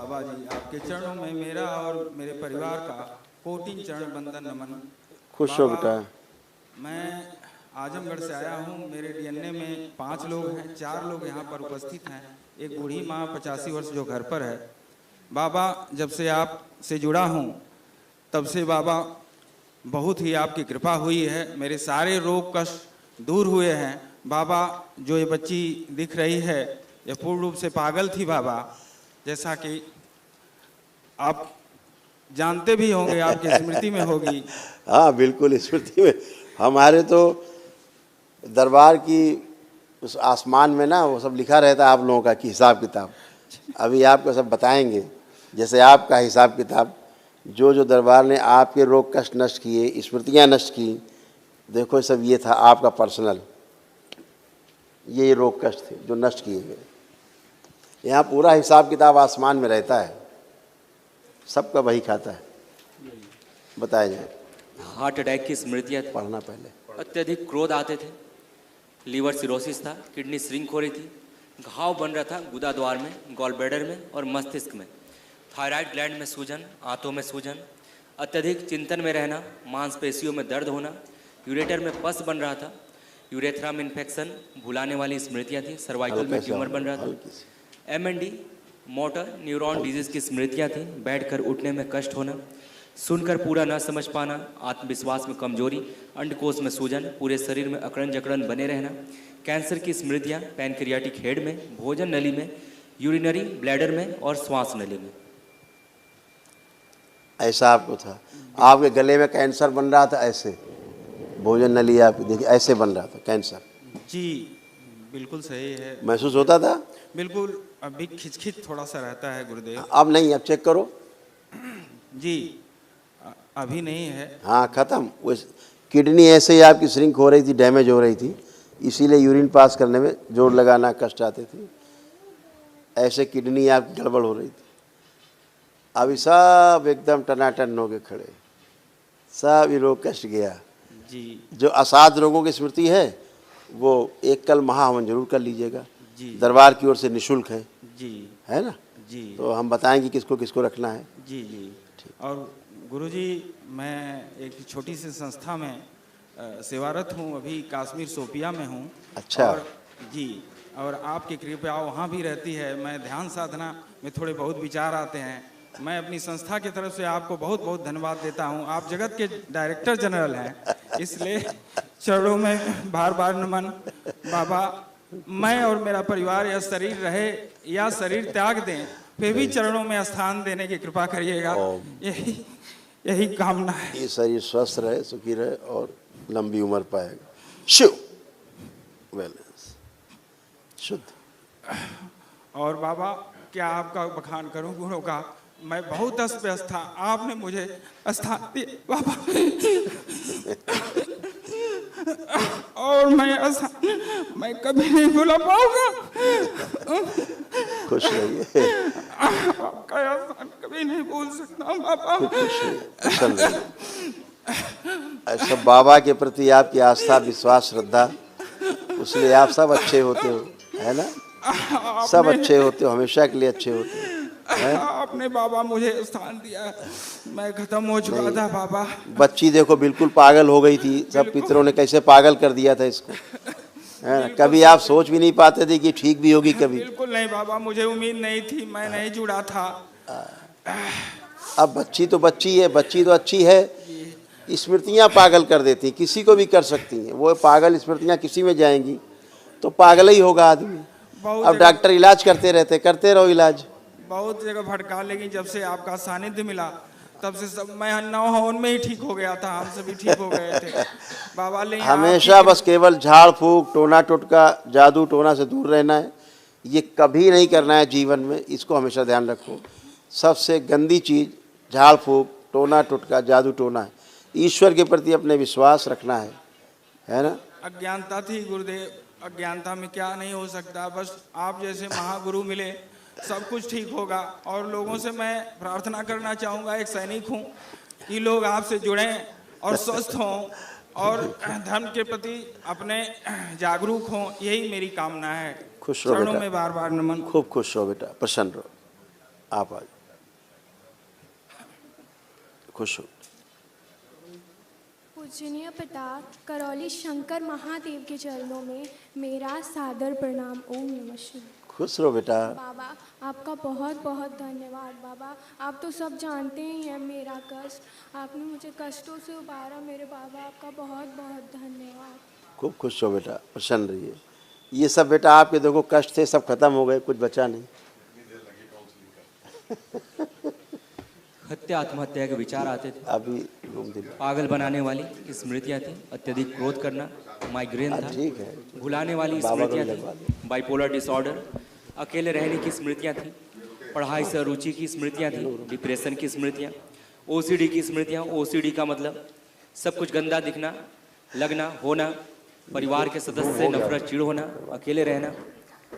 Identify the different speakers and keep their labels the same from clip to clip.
Speaker 1: बाबा जी, आपके चरणों में मेरा और मेरे परिवार का कोटि चरण बंदन नमन।
Speaker 2: खुश हो बेटा।
Speaker 1: मैं आजमगढ़ से आया हूँ। मेरे डीएनए में 5 लोग हैं, 4 लोग यहाँ पर उपस्थित हैं। एक बूढ़ी माँ 85 वर्ष जो घर पर है। बाबा, जब से आप से जुड़ा हूँ तब से बाबा बहुत ही आपकी कृपा हुई है। मेरे सारे रोग कष्ट दूर हुए हैं बाबा। जो ये बच्ची दिख रही है ये पूर्ण रूप से पागल थी बाबा, जैसा कि आप जानते भी होंगे, आपकी स्मृति में होगी।
Speaker 2: हाँ बिल्कुल स्मृति में। हमारे तो दरबार की उस आसमान में ना वो सब लिखा रहता है आप लोगों का कि हिसाब किताब। अभी आपको सब बताएंगे, जैसे आपका हिसाब किताब, जो जो दरबार ने आपके रोग कष्ट नष्ट किए, स्मृतियाँ नष्ट की। देखो सब ये था आपका पर्सनल, ये रोग कष्ट थे जो नष्ट किए गए। यहाँ पूरा हिसाब किताब आसमान में रहता है, सबका वही खाता है। बताया जाए।
Speaker 3: हार्ट अटैक की स्मृतियाँ थी।
Speaker 2: पढ़ना पहले।
Speaker 3: अत्यधिक क्रोध आते थे, लीवर सिरोसिस था, किडनी श्रिंक हो रही थी, घाव बन रहा था गुदा द्वार में, गॉल ब्लैडर में और मस्तिष्क में, थायराइड ग्लैंड में सूजन, आंतों में सूजन, अत्यधिक चिंतन में रहना, मांसपेशियों में दर्द होना, यूरेटर में पस बन रहा था, यूरेथ्रा में इन्फेक्शन, भुलाने वाली स्मृतियाँ थी, सर्वाइकल में ट्यूमर बन रहा था, MND मोटर न्यूरॉन डिजीज की स्मृतियाँ थी, बैठकर उठने में कष्ट होना, सुनकर पूरा न समझ पाना, आत्मविश्वास में कमजोरी, अंडकोश में सूजन, पूरे शरीर में अकड़न जकड़न बने रहना, कैंसर की स्मृतियाँ पैनक्रियाटिक हेड में, भोजन नली में, यूरिनरी ब्लैडर में और श्वास नली में।
Speaker 2: ऐसा आपको था। आपके गले में कैंसर बन रहा था, ऐसे भोजन नली आपकी देखिए ऐसे बन रहा था कैंसर।
Speaker 1: जी बिल्कुल सही है।
Speaker 2: महसूस होता था?
Speaker 1: बिल्कुल। अभी खिचखिच थोड़ा सा रहता है गुरुदेव।
Speaker 2: अब नहीं, अब चेक करो।
Speaker 1: जी अभी नहीं है।
Speaker 2: हाँ खत्म। वो किडनी ऐसे ही आपकी श्रिंक हो रही थी, डैमेज हो रही थी, इसीलिए यूरिन पास करने में जोर लगाना कष्ट आते थे। ऐसे किडनी आपकी गड़बड़ हो रही थी। अभी सब एकदम टनाटन हो के खड़े, सब ये रोग कष्ट गया।
Speaker 1: जी
Speaker 2: जो असाध रोगों की स्मृति है वो एक कल महाहवन जरूर कर लीजिएगा।
Speaker 1: जी
Speaker 2: दरबार की ओर से निःशुल्क है।
Speaker 1: जी
Speaker 2: है ना?
Speaker 1: जी
Speaker 2: तो हम बताएंगे किसको किसको रखना है।
Speaker 1: जी जी। और गुरुजी, मैं एक छोटी सी संस्था में सेवारत हूँ, अभी कश्मीर शोपिया में हूँ।
Speaker 2: अच्छा।
Speaker 1: और जी, और आपकी कृपया वहाँ भी रहती है। मैं ध्यान साधना में थोड़े बहुत विचार आते हैं। मैं अपनी संस्था की तरफ से आपको बहुत बहुत धन्यवाद देता हूँ। आप जगत के डायरेक्टर जनरल हैं, इसलिए चरणों में बार बार नमन। बाबा, मैं और मेरा परिवार यह शरीर रहे या शरीर त्याग दें, फिर भी चरणों में स्थान देने की कृपा करिएगा। यही कामना है।
Speaker 2: ये शरीर स्वस्थ रहे, सुखी रहे और लंबी उम्र पाएगा। शिव बैलेंस शुद्ध।
Speaker 1: और बाबा, क्या आपका बखान करूं गुणों का? मैं बहुत अस्त व्यस्त था, आपने मुझे स्थान दिया बाबा। और मैं कभी नहीं भूला पाऊंगा।
Speaker 2: खुश रहिए।
Speaker 1: आपका एहसान कभी नहीं भूल सकता बाबा।
Speaker 2: खुश रहिए, कुशल रहिए। ऐसा बाबा के प्रति आपकी आस्था, विश्वास, श्रद्धा, उसलिए आप सब अच्छे होते हो, है ना? सब अच्छे होते हो, हमेशा के लिए अच्छे होते हो।
Speaker 1: आपने बाबा मुझे स्थान दिया, मैं खत्म हो चुका था बाबा।
Speaker 2: बच्ची देखो बिल्कुल पागल हो गई थी, सब पितरों ने कैसे पागल कर दिया था इसको, है ना? कभी आप सोच भी नहीं पाते थे कि ठीक भी होगी कभी।
Speaker 1: बिल्कुल नहीं बाबा, मुझे उम्मीद नहीं थी, मैं नहीं जुड़ा था।
Speaker 2: अब बच्ची तो बच्ची है, बच्ची तो अच्छी है, स्मृतियाँ पागल कर देती, किसी को भी कर सकती हैं। वो पागल स्मृतियाँ किसी में जाएंगी तो पागल ही होगा आदमी। अब डॉक्टर इलाज करते रहते, करते रहो इलाज।
Speaker 1: बहुत जगह भटका, लेकिन जब से आपका सानिध्य मिला तब से सब, मैं 9 हवन में ही ठीक हो गया था, हम सभी ठीक हो गए थे बाबा। ले
Speaker 2: हमेशा बस केवल झाड़ फूक, टोना टोटका, जादू टोना से दूर रहना है। ये कभी नहीं करना है जीवन में, इसको हमेशा ध्यान रखो। सबसे गंदी चीज़ झाड़ फूक, टोना टोटका, जादू टोना है। ईश्वर के प्रति अपने विश्वास रखना है ना?
Speaker 1: अज्ञानता थी गुरुदेव, अज्ञानता में क्या नहीं हो सकता। बस आप जैसे महागुरु मिले, सब कुछ ठीक होगा। और लोगों से मैं प्रार्थना करना चाहूँगा, एक सैनिक हूँ, कि लोग आपसे जुड़ें और स्वस्थ हों और धर्म के प्रति अपने जागरूक हों, यही मेरी कामना है।
Speaker 2: खुश रहो बेटा।
Speaker 1: चरणों में बार बार नमन।
Speaker 2: खूब खुश रहो बेटा, प्रसन्न रहो। आप आज खुश हो।
Speaker 4: पूजनीय पिता करौली शंकर महादेव के चरणों में मेरा सादर प्रणाम। ओम नमः शिवाय।
Speaker 2: खुश रहो बेटा।
Speaker 4: बाबा आपका बहुत बहुत धन्यवाद। बाबा आप तो सब जानते ही हैं मेरा कष्ट, आपने मुझे कष्टों से उबारा मेरे बाबा, आपका बहुत बहुत धन्यवाद।
Speaker 2: खूब खुश हो बेटा, प्रसन्न रहिए। ये सब बेटा आपके देखो कष्ट थे, सब खत्म हो गए, कुछ बचा नहीं।
Speaker 3: हत्या आत्महत्या के विचार आते थे,
Speaker 2: अभी घूम दिन
Speaker 3: पागल बनाने वाली स्मृतियाँ थी, अत्यधिक क्रोध करना, माइग्रेन था,
Speaker 2: ठीक है,
Speaker 3: भुलाने वाली
Speaker 2: बाबा को
Speaker 3: स्मृतियाँ
Speaker 2: लगवा
Speaker 3: थी, बाइपोलर डिसऑर्डर, अकेले रहने की स्मृतियाँ थी, पढ़ाई से रुचि की स्मृतियाँ थी, डिप्रेशन की स्मृतियाँ, ओसीडी की स्मृतियाँ। ओसीडी का मतलब सब कुछ गंदा दिखना, लगना, होना, परिवार के सदस्य से नफरत, चिढ़ होना, अकेले रहना,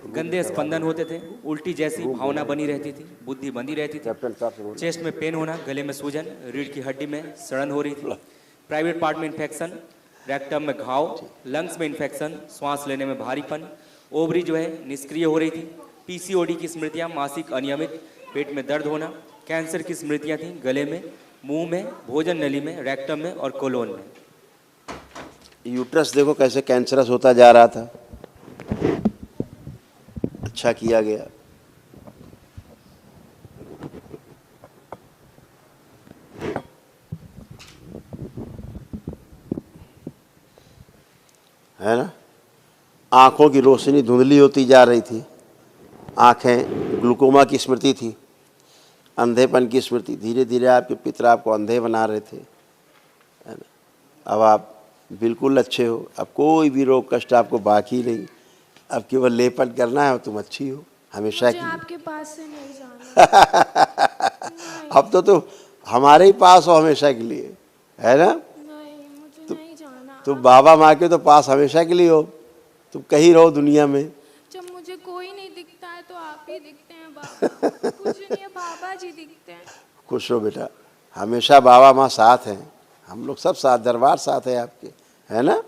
Speaker 3: गंदे स्पंदन होते थे, उल्टी जैसी भावना बनी रहती थी, बुद्धि बंधी रहती थी,
Speaker 2: कैप्टन साहब से बोलो।
Speaker 3: चेस्ट में पेन होना, गले में सूजन, रीढ़ की हड्डी में सड़न हो रही थी, प्राइवेट पार्ट में इन्फेक्शन, रेक्टम में घाव, लंग्स में इन्फेक्शन, श्वास लेने में भारीपन, ओवरी जो है निष्क्रिय हो रही थी, पीसीओडी की स्मृतियाँ, मासिक अनियमित, पेट में दर्द होना, कैंसर की स्मृतियाँ थीं, गले में, मुंह में, भोजन नली में, रेक्टम में और कोलोन में।
Speaker 2: यूट्रस देखो कैसे कैंसरस होता जा रहा था, अच्छा किया गया। है ना, आंखों की रोशनी धुंधली होती जा रही थी, आंखें ग्लूकोमा की स्मृति थी, अंधेपन की स्मृति, धीरे धीरे आपके पिता आपको अंधे बना रहे थे, है ना। अब आप बिल्कुल अच्छे हो, अब कोई भी रोग कष्ट आपको बाकी नहीं, अब केवल लेपन करना है और तुम अच्छी हो हमेशा
Speaker 4: मुझे
Speaker 2: की।
Speaker 4: आपके पास से नहीं जाना।
Speaker 2: अब तो तुम हमारे ही पास हो हमेशा के लिए, है ना।
Speaker 4: नहीं, मुझे नहीं जाना।
Speaker 2: तुम बाबा माँ के तो पास हमेशा के लिए हो, तुम कहीं रहो दुनिया में।
Speaker 4: जब मुझे कोई नहीं दिखता है तो आप ही दिखते हैं बाबा। पूजनीय बाबा जी दिखते हैं।
Speaker 2: खुश रहो बेटा, हमेशा बाबा माँ साथ हैं, हम लोग सब साथ, दरबार साथ है आपके, है ना।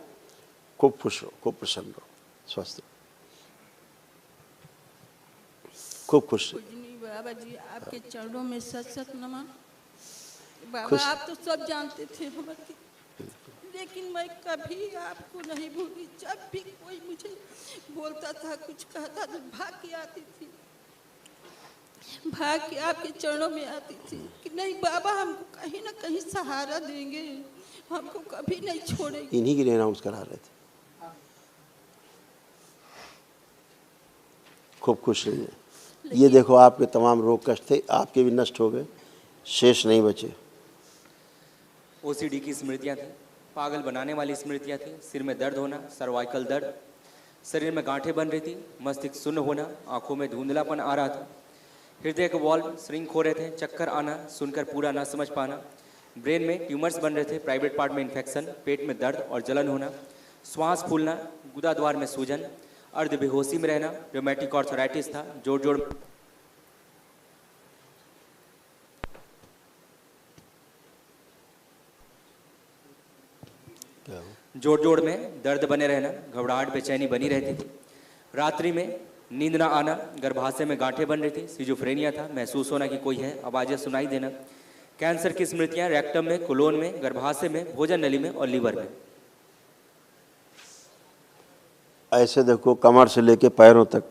Speaker 2: खूब खुश रहो, खूब प्रसन्न रहो, स्वस्थ रहो, खूब खुश रहो।
Speaker 5: पूजनीय बाबा जी आपके चरणों में सच सच नमन। बाबा
Speaker 2: खुश।
Speaker 5: आप तो सब जानते थे हमारे, लेकिन मैं कभी आपको नहीं भूली। जब भी कोई मुझे बोलता था, कुछ कहता तो भाग के आती थी, भाग के आपके चरणों में आती थी कि नहीं बाबा हमको कहीं ना कहीं सहारा देंगे, हमको कभी नहीं छोड़ेंगे।
Speaker 2: इन्हीं के लिए अनाउंस करा रहे थे। खूब खुश रहिए। ये देखो आपके तमाम रोग कष्ट थे, आपके भी नष्ट हो गए, शेष नहीं बचे।
Speaker 3: ओसीडी की स्मृतियाँ थी, पागल बनाने वाली स्मृतियाँ थी, सिर में दर्द होना, सर्वाइकल दर्द, शरीर में गांठें बन रही थी, मस्तिष्क शून्य होना, आंखों में धुंधलापन आ रहा था, हृदय के वॉल्व श्रिंक हो रहे थे, चक्कर आना, सुनकर पूरा ना समझ पाना, ब्रेन में ट्यूमर्स बन रहे थे, प्राइवेट पार्ट में इन्फेक्शन, पेट में दर्द और जलन होना, श्वास फूलना, गुदा द्वार में सूजन, अर्ध बेहोशी में रहना, रोमेटिक आर्थराइटिस था, जोड़ जोड़ जोड़ जोड़ में दर्द बने रहना, घबराहट बेचैनी बनी रहती थी, रात्रि में नींद ना आना, गर्भाशय में गांठें बन रही थी, सिजोफ्रेनिया था, महसूस होना कि कोई है, आवाज़ें सुनाई देना, कैंसर की स्मृतियां, रेक्टम में, कोलोन में, गर्भाशय में, भोजन नली में और लीवर में।
Speaker 2: ऐसे देखो कमर से लेके पैरों तक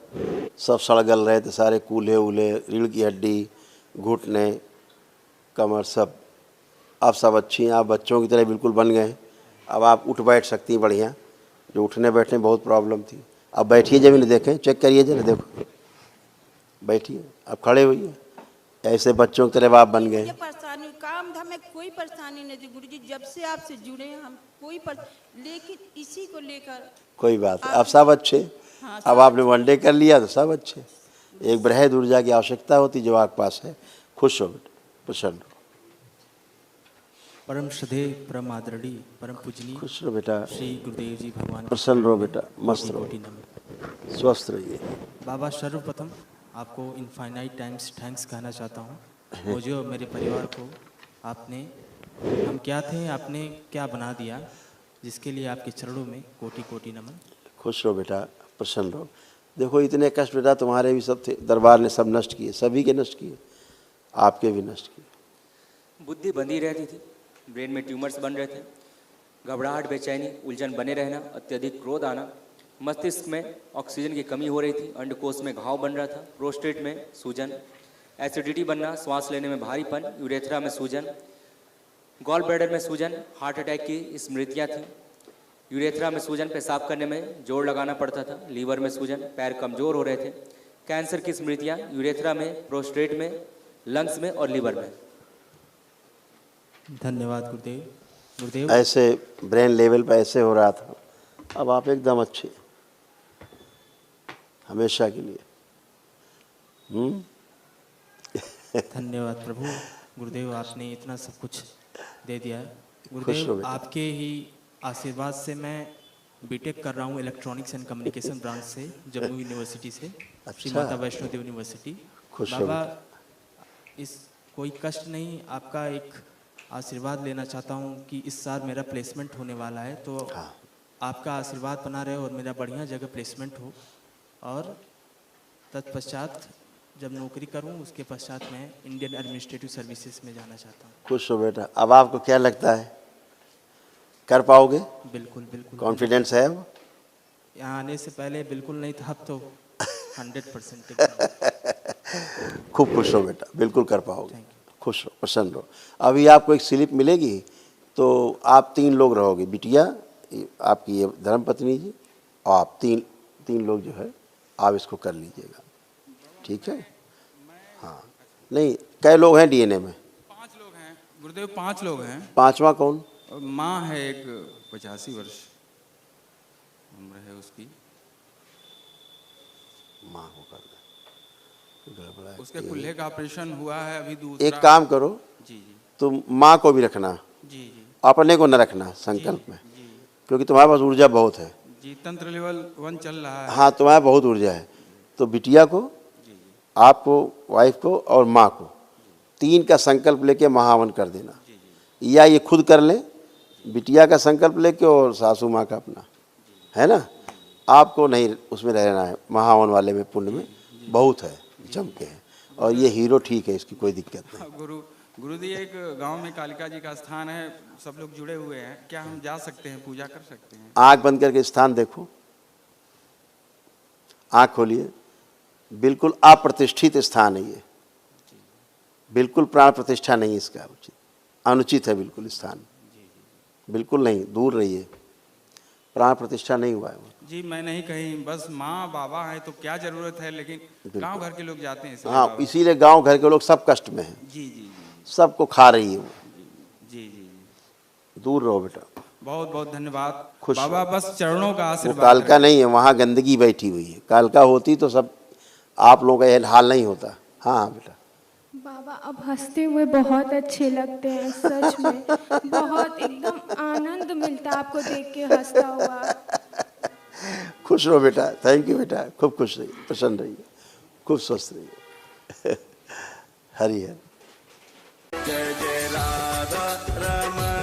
Speaker 2: सब सड़ गल रहे थे, सारे कूल्हे उल्हे, रीढ़ की हड्डी, घुटने, कमर, सब। अब सब अच्छी हैं, आप बच्चों की तरह बिल्कुल बन गए। अब आप उठ बैठ सकती हैं बढ़िया, जो उठने बैठने बहुत प्रॉब्लम थी। अब बैठिए, जब इन्हें देखें, चेक करिए जरा, देखो बैठिए, अब खड़े होइए, ऐसे बच्चों की तरह आप बन गए।
Speaker 5: ये परेशानी काम धाम में कोई परेशानी नहीं थी गुरुजी, जब से आपसे जुड़े हैं हम कोई लेकिन इसी को लेकर
Speaker 2: कोई बात, अब सब अच्छे।
Speaker 5: हाँ,
Speaker 2: अब आपने वनडे कर लिया तो सब अच्छे। एक बृहद ऊर्जा की आवश्यकता होती जो आपके पास है। खुश हो बेटा, प्रसन्न हो,
Speaker 6: परम श्रद्धेय, परम आदरणीय, परम पूजनीय
Speaker 2: खुश रहो बेटा,
Speaker 6: श्री गुरुदेव जी भगवान
Speaker 2: प्रसन्न रहो बेटा, मस्त रहो,
Speaker 6: कोटि नमन।
Speaker 2: स्वस्थ रहिए।
Speaker 6: बाबा सर्वप्रथम आपको इनफाइनाइट टाइम्स थैंक्स कहना चाहता हूँ। मुझे और मेरे परिवार को आपने, हम क्या थे आपने क्या बना दिया, जिसके लिए आपके चरणों में कोटि कोटि नमन।
Speaker 2: खुश रहो बेटा, प्रसन्न रहो। देखो इतने कष्ट बेटा तुम्हारे भी सब थे, दरबार ने सब नष्ट किए, सभी के नष्ट किए, आपके भी नष्ट किए।
Speaker 3: बुद्धि बंधी रहती थी, ब्रेन में ट्यूमर्स बन रहे थे, घबराहट, बेचैनी, उलझन बने रहना, अत्यधिक क्रोध आना, मस्तिष्क में ऑक्सीजन की कमी हो रही थी, अंडकोश में घाव बन रहा था, प्रोस्टेट में सूजन, एसिडिटी बनना, श्वास लेने में भारीपन, यूरेथ्रा में सूजन, गॉल ब्लैडर में सूजन, हार्ट अटैक की स्मृतियाँ थीं, यूरेथ्रा में सूजन, पेशाब करने में जोर लगाना पड़ता था, लीवर में सूजन, पैर कमज़ोर हो रहे थे, कैंसर की स्मृतियाँ यूरेथ्रा में, प्रोस्टेट में, लंग्स में और लीवर में।
Speaker 6: धन्यवाद गुरुदेव। गुरुदेव
Speaker 2: ऐसे ब्रेन लेवल पे ऐसे हो रहा था, अब आप एकदम अच्छे, हमेशा के लिए।
Speaker 6: धन्यवाद प्रभु। गुरुदेव आपने इतना सब कुछ दे दिया है।
Speaker 2: खुश रहो
Speaker 6: गुरुदेव
Speaker 2: बेटा।
Speaker 6: आपके ही आशीर्वाद से मैं बीटेक कर रहा हूँ इलेक्ट्रॉनिक्स एंड कम्युनिकेशन ब्रांच से, जम्मू यूनिवर्सिटी से, श्री
Speaker 2: अच्छा।
Speaker 6: माता वैष्णो देवी यूनिवर्सिटी।
Speaker 2: खुश रहो
Speaker 6: बाबा, इस कोई कष्ट नहीं, आपका एक आशीर्वाद लेना चाहता हूँ कि इस साल मेरा प्लेसमेंट होने वाला है, तो
Speaker 2: हाँ।
Speaker 6: आपका आशीर्वाद बना रहे और मेरा बढ़िया जगह प्लेसमेंट हो, और तत्पश्चात जब नौकरी करूं उसके पश्चात मैं इंडियन एडमिनिस्ट्रेटिव सर्विसेज में जाना चाहता हूं।
Speaker 2: खुश हो बेटा। अब आपको क्या लगता है, कर पाओगे?
Speaker 6: बिल्कुल बिल्कुल।
Speaker 2: कॉन्फिडेंस है अब?
Speaker 6: यहाँ आने से पहले बिल्कुल नहीं था, अब तो 100%।
Speaker 2: खूब खुश हो बेटा, बिल्कुल कर पाओगे।
Speaker 6: Thank
Speaker 2: खुश हो, प्रसन्न रहो। अभी आपको एक स्लिप मिलेगी, तो आप 3 लोग रहोगे, बिटिया, आपकी ये धर्मपत्नी जी, और आप तीन लोग जो है आप इसको कर लीजिएगा, ठीक है? हाँ, नहीं, कै लोग हैं डीएनए में?
Speaker 1: 5 लोग हैं गुरुदेव, 5 लोग हैं।
Speaker 2: 5वां कौन?
Speaker 1: और माँ है एक 85 वर्ष उम्र है उसकी,
Speaker 2: माँ को कर दे, गड़बड़ा है।
Speaker 1: उसके कुल्हे का ऑपरेशन हुआ है अभी दूसरा।
Speaker 2: एक काम करो,
Speaker 1: जी जी
Speaker 2: तुम माँ को भी रखना,
Speaker 1: जी जी
Speaker 2: अपने को न रखना संकल्प में,
Speaker 1: जी
Speaker 2: क्योंकि तुम्हारे पास ऊर्जा बहुत है।
Speaker 1: जी, तंत्र लेवल 1 चल रहा है।
Speaker 2: हाँ, तुम्हारे बहुत ऊर्जा है। तो बिटिया को, आपको, वाइफ को और माँ को 3 का संकल्प लेके महावन कर देना, या ये खुद कर लें, बिटिया का संकल्प लेके और सासू माँ का अपना, है ना? आपको नहीं उसमें रहना है, महावन वाले में पुण्य में बहुत है, जम के है, और ये हीरो ठीक है, इसकी कोई दिक्कत नहीं।
Speaker 1: गुरुजी, एक गांव में कालिका जी का स्थान है, सब लोग जुड़े हुए हैं, क्या हम जा सकते हैं, पूजा कर सकते हैं?
Speaker 2: आँख बंद करके स्थान देखो, आँख खोलिए, बिल्कुल अप्रतिष्ठित स्थान है ये, बिल्कुल प्राण प्रतिष्ठा नहीं इसका, उचित अनुचित है बिल्कुल स्थान, बिल्कुल नहीं, दूर रहिए, प्राण प्रतिष्ठा नहीं हुआ है वो।
Speaker 1: जी, मैं नहीं कहीं, बस माँ बाबा है तो क्या जरूरत है, लेकिन गांव घर के लोग जाते हैं इसलिए।
Speaker 2: हाँ,
Speaker 1: बाबा।
Speaker 2: इसीलिए गांव घर के लोग सब कष्ट में हैं,
Speaker 1: जी जी
Speaker 2: सबको खा रही है वो,
Speaker 1: जी जी जी,
Speaker 2: दूर रहो बेटा।
Speaker 1: बहुत बहुत धन्यवाद
Speaker 2: खुश
Speaker 1: बाबा, बस चरणों का
Speaker 2: वो
Speaker 1: आशीर्वाद
Speaker 2: कालका
Speaker 1: करें।
Speaker 2: नहीं है, वहाँ गंदगी बैठी हुई है, कालका होती तो सब आप लोगों का ये हाल नहीं होता। हाँ हाँ बेटा।
Speaker 4: बाबा, अब हंसते हुए बहुत अच्छे लगते हैं, सच में बहुत एकदम आनंद मिलता है आपको देख के हंसता हुआ।
Speaker 2: खुश रहो बेटा, थैंक यू बेटा, खूब खुश रहिए, प्रसन्न रहिए, खूब स्वस्थ रहिए। हरि हर।
Speaker 7: जय जय राधा रमण